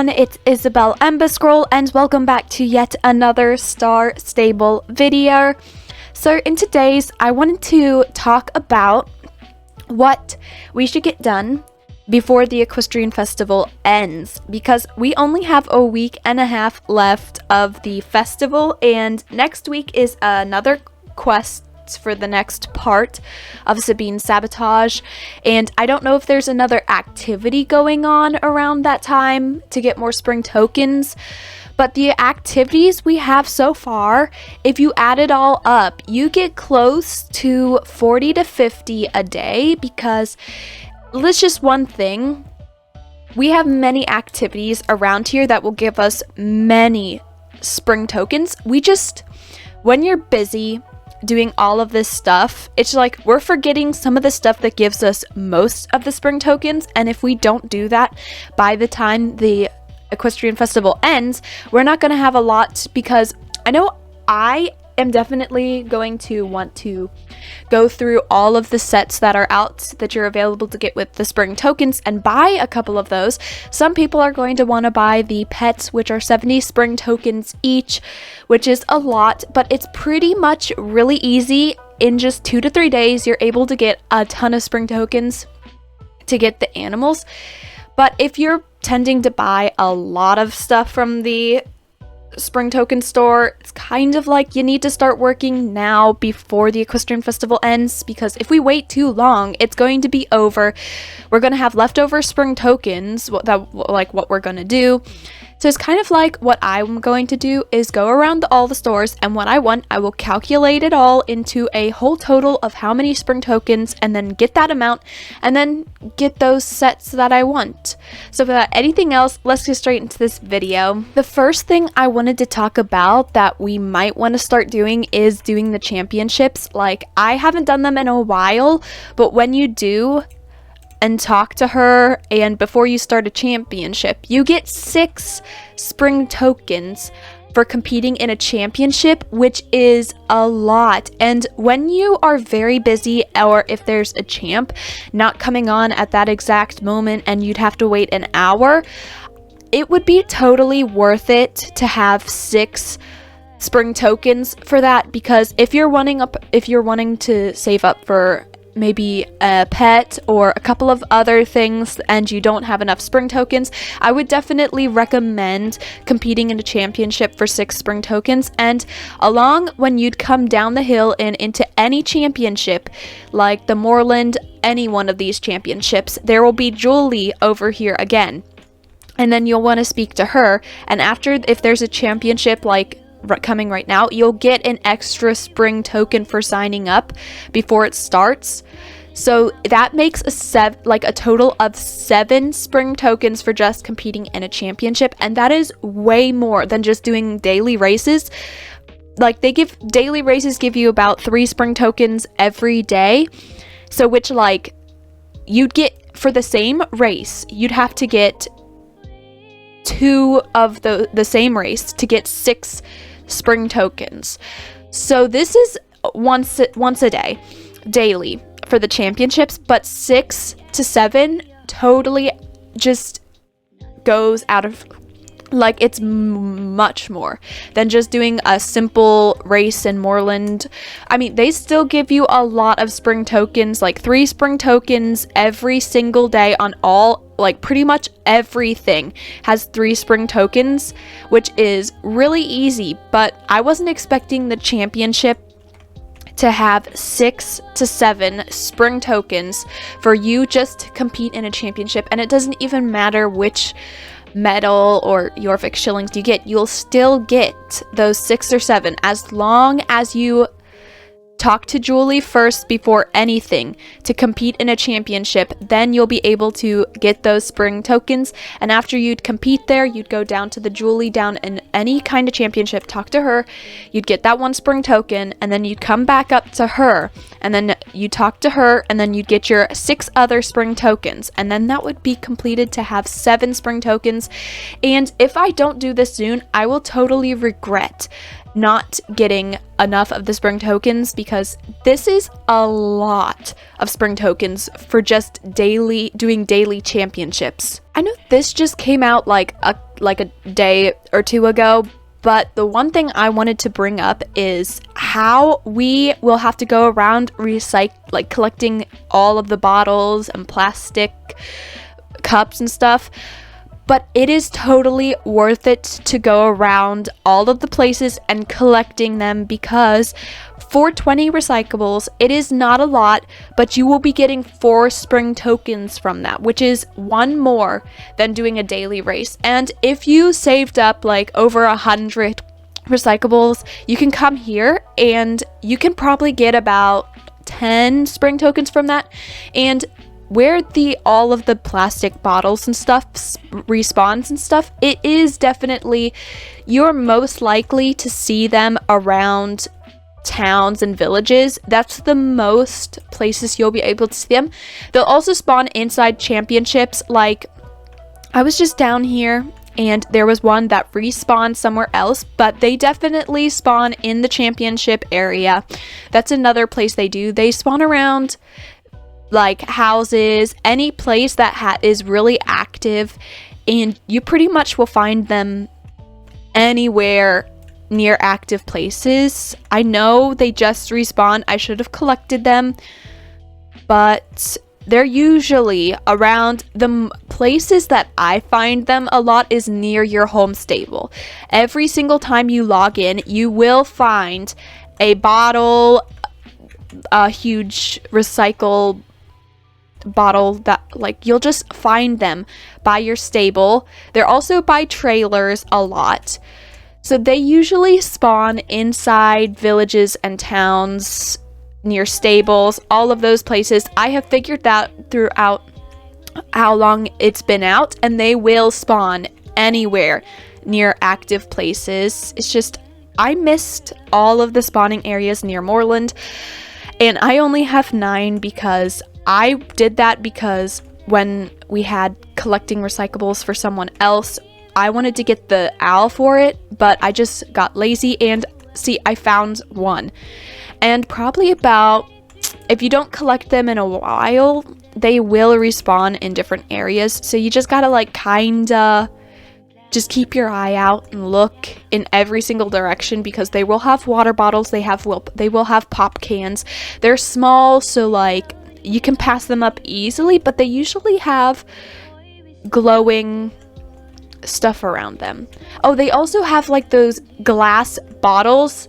everyone, it's Isabel Emberscroll and welcome back to yet another Star Stable video. So in today's, I wanted to talk about what we should get done before the Equestrian Festival ends, because we only have a week and a half left of the festival, and next week is another quest for the next part of Sabine Sabotage, and I don't know if there's another activity going on around that time to get more spring tokens, but the activities we have so far, if you add it all up, you get close to 40 to 50 a day, because let's just one thing, we have many activities around here that will give us many spring tokens. When you're busy doing all of this stuff, it's like we're forgetting some of the stuff that gives us most of the spring tokens, and if we don't do that by the time the Equestrian Festival ends, we're not going to have a lot, because I know I am definitely going to want to go through all of the sets that are out that you're available to get with the spring tokens and buy a couple of those. Some people are going to want to buy the pets, which are 70 spring tokens each, which is a lot, but it's pretty much really easy. In just 2 to 3 days, you're able to get a ton of spring tokens to get the animals. But if you're tending to buy a lot of stuff from the spring token store, it's kind of like you need to start working now before the Equestrian Festival ends, because if we wait too long, it's going to be over. We're going to have leftover spring tokens, what we're going to do. So it's kind of like what I'm going to do is go around all the stores, and what I want, I will calculate it all into a whole total of how many spring tokens, and then get that amount, and then get those sets that I want. So without anything else, let's get straight into this video. The first thing I wanted to talk about that we might want to start doing is doing the championships. Like, I haven't done them in a while, but when you do and talk to her, and before you start a championship, you get 6 spring tokens for competing in a championship, which is a lot. And when you are very busy, or if there's a champ not coming on at that exact moment and you'd have to wait an hour, it would be totally worth it to have 6 spring tokens for that, because if you're wanting to save up for maybe a pet or a couple of other things and you don't have enough spring tokens, I would definitely recommend competing in a championship for 6 spring tokens. And when you'd come down the hill and into any championship, like the Moorland, any one of these championships, there will be Julie over here again, and then you'll want to speak to her. And after, if there's a championship like coming right now, you'll get an extra spring token for signing up before it starts. So that makes a total of 7 spring tokens for just competing in a championship, and that is way more than just doing daily races. Like, daily races give you about 3 spring tokens every day, so which, like, you'd get for the same race, you'd have to get 2 of the same race to get 6 spring tokens. So this is once a day, daily for the championships, but 6 to 7 totally just goes out of, like, it's much more than just doing a simple race in Moorland. I mean, they still give you a lot of spring tokens, like 3 spring tokens every single day on all, like, pretty much everything has 3 spring tokens, which is really easy. But I wasn't expecting the championship to have 6 to 7 spring tokens for you just to compete in a championship, and it doesn't even matter which medal or Yorvik shillings you get, you'll still get those 6 or 7 as long as you talk to Julie first before anything to compete in a championship. Then you'll be able to get those spring tokens, and after you'd compete there, you'd go down to the Julie down in any kind of championship, talk to her, you'd get that 1 spring token, and then you'd come back up to her, and then you talk to her, and then you'd get your 6 other spring tokens, and then that would be completed to have 7 spring tokens. And if I don't do this soon, I will totally regret not getting enough of the spring tokens, because this is a lot of spring tokens for just doing daily championships. I know this just came out like like a day or two ago. But the one thing I wanted to bring up is how we will have to go around collecting all of the bottles and plastic cups and stuff. But it is totally worth it to go around all of the places and collecting them, because for 20 recyclables, it is not a lot, but you will be getting 4 spring tokens from that, which is 1 more than doing a daily race. And if you saved up like over 100 recyclables, you can come here and you can probably get about 10 spring tokens from that. And where all of the plastic bottles and stuff respawns and stuff, it is definitely, you're most likely to see them around towns and villages. That's the most places you'll be able to see them. They'll also spawn inside championships. Like, I was just down here and there was one that respawned somewhere else, but they definitely spawn in the championship area. That's another place they do. They spawn around like houses, any place that is really active, and you pretty much will find them anywhere near active places. I know they just respawn. I should have collected them, but they're usually around the places that I find them a lot is near your home stable. Every single time you log in, you will find a bottle, a huge recycle bottle that, like, you'll just find them by your stable. They're also by trailers a lot. So they usually spawn inside villages and towns, near stables, all of those places. I have figured that throughout how long it's been out, and they will spawn anywhere near active places. It's just, I missed all of the spawning areas near Moorland, and I only have 9 because I did that because when we had collecting recyclables for someone else, I wanted to get the owl for it, but I just got lazy, and see, I found 1. And probably about, if you don't collect them in a while, they will respawn in different areas. So you just gotta like kinda just keep your eye out and look in every single direction, because they will have water bottles, they will have pop cans. They're small, so like you can pass them up easily, but they usually have glowing stuff around them. Oh, they also have like those glass bottles.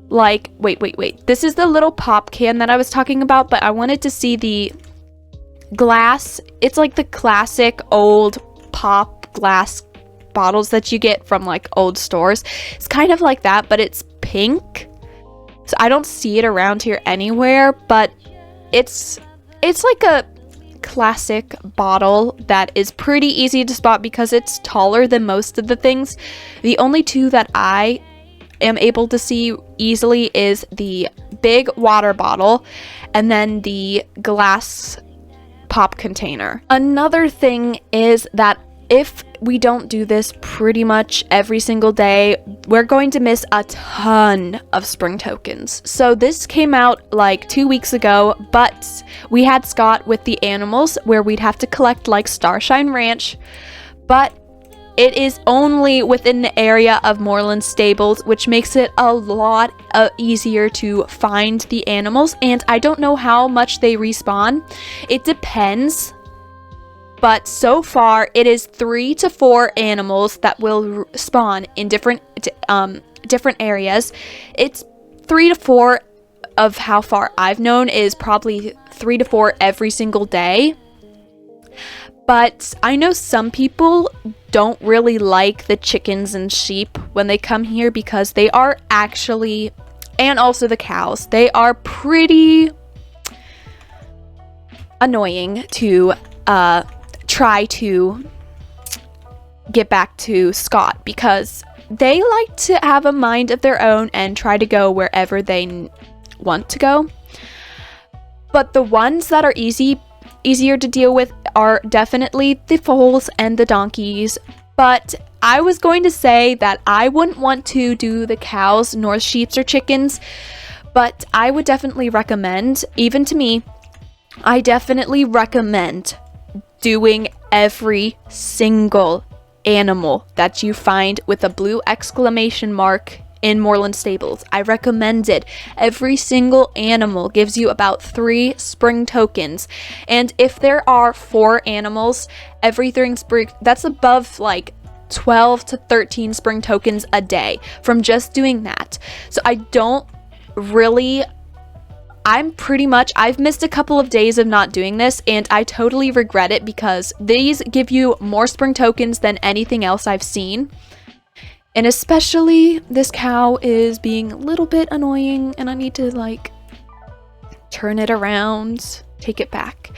Like, wait. This is the little pop can that I was talking about, but I wanted to see the glass. It's like the classic old pop glass bottles that you get from like old stores. It's kind of like that, but it's pink. So I don't see it around here anywhere, but it's like a classic bottle that is pretty easy to spot because it's taller than most of the things. The only 2 that I am able to see easily is the big water bottle and then the glass pop container. Another thing is that if we don't do this pretty much every single day, we're going to miss a ton of spring tokens. So this came out like 2 weeks ago, but we had Scott with the animals where we'd have to collect like Starshine Ranch, but it is only within the area of Moorland stables, which makes it a lot easier to find the animals. And I don't know how much they respawn. It depends. But so far, it is 3 to 4 animals that will spawn in different areas. It's 3 to 4 of how far I've known is probably 3 to 4 every single day. But I know some people don't really like the chickens and sheep when they come here because they are actually, and also the cows, they are pretty annoying to try to get back to Scott, because they like to have a mind of their own and try to go wherever they want to go. But the ones that are easier to deal with are definitely the foals and the donkeys. But I was going to say that I wouldn't want to do the cows nor sheep or chickens, but I would definitely recommend, even to me, I definitely recommend doing every single animal that you find with a blue exclamation mark in Moorland Stables. I recommend it. Every single animal gives you about 3 spring tokens, and if there are 4 animals every 3 spring, that's above like 12 to 13 spring tokens a day from just doing that. So I've missed a couple of days of not doing this, and I totally regret it because these give you more spring tokens than anything else I've seen. And especially this cow is being a little bit annoying, and I need to like turn it around, take it back.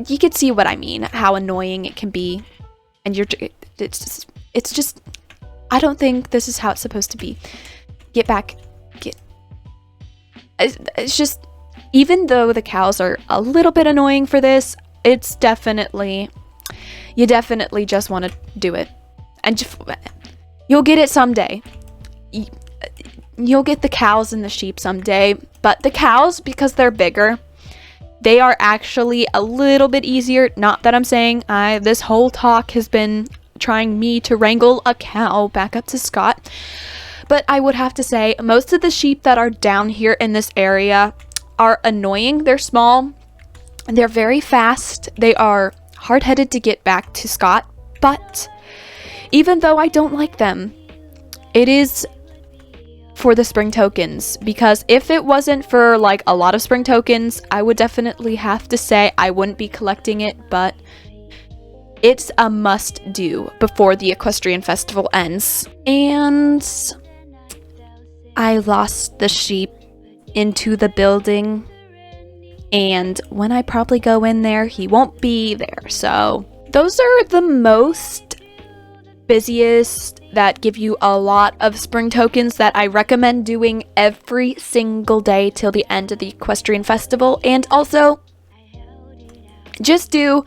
You can see what I mean, how annoying it can be. And it's just, I don't think this is how it's supposed to be. Get back, it's just, even though the cows are a little bit annoying for this, you definitely just want to do it. And you'll get it someday. You'll get the cows and the sheep someday. But the cows, because they're bigger, they are actually a little bit easier. Not that I'm saying this whole talk has been trying me to wrangle a cow back up to Scott. But I would have to say most of the sheep that are down here in this area are annoying. They're small. They're very fast. They are hard-headed to get back to Scott. But even though I don't like them, it is for the spring tokens, because if it wasn't for like a lot of spring tokens, I would definitely have to say I wouldn't be collecting it, but it's a must do before the Equestrian Festival ends. And I lost the sheep into the building, and when I probably go in there, he won't be there. So those are the most busiest that give you a lot of spring tokens that I recommend doing every single day till the end of the Equestrian Festival. And also just do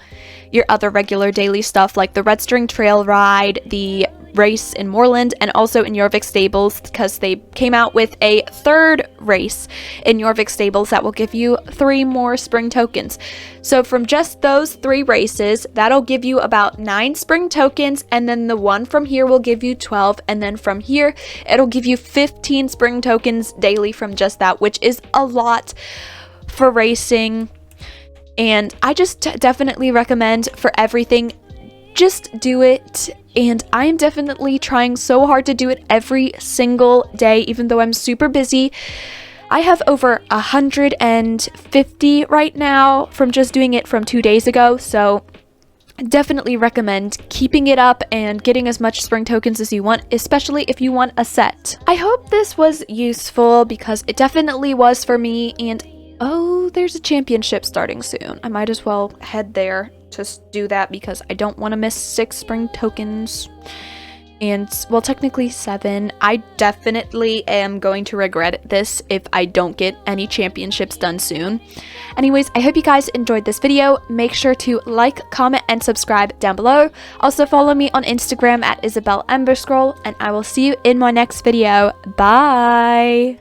your other regular daily stuff like the Red String Trail Ride, the race in Moorland, and also in 𝐤𝐢𝐳 Stables, because they came out with a 3rd race in 𝐤𝐢𝐳 Stables that will give you 3 more spring tokens. So from just those 3 races, that'll give you about 9 spring tokens, and then the one from here will give you 12, and then from here it'll give you 15 spring tokens daily from just that, which is a lot for racing. And I just definitely recommend for everything, just do it. And I am definitely trying so hard to do it every single day, even though I'm super busy. I have over 150 right now from just doing it from 2 days ago. So definitely recommend keeping it up and getting as much spring tokens as you want, especially if you want a set. I hope this was useful because it definitely was for me. And oh, there's a championship starting soon. I might as well head there. Just do that because I don't want to miss 6 spring tokens. And, well, technically 7. I definitely am going to regret this if I don't get any championships done soon. Anyways, I hope you guys enjoyed this video. Make sure to like, comment, and subscribe down below. Also follow me on Instagram at Isabel Emberscroll, and I will see you in my next video. Bye!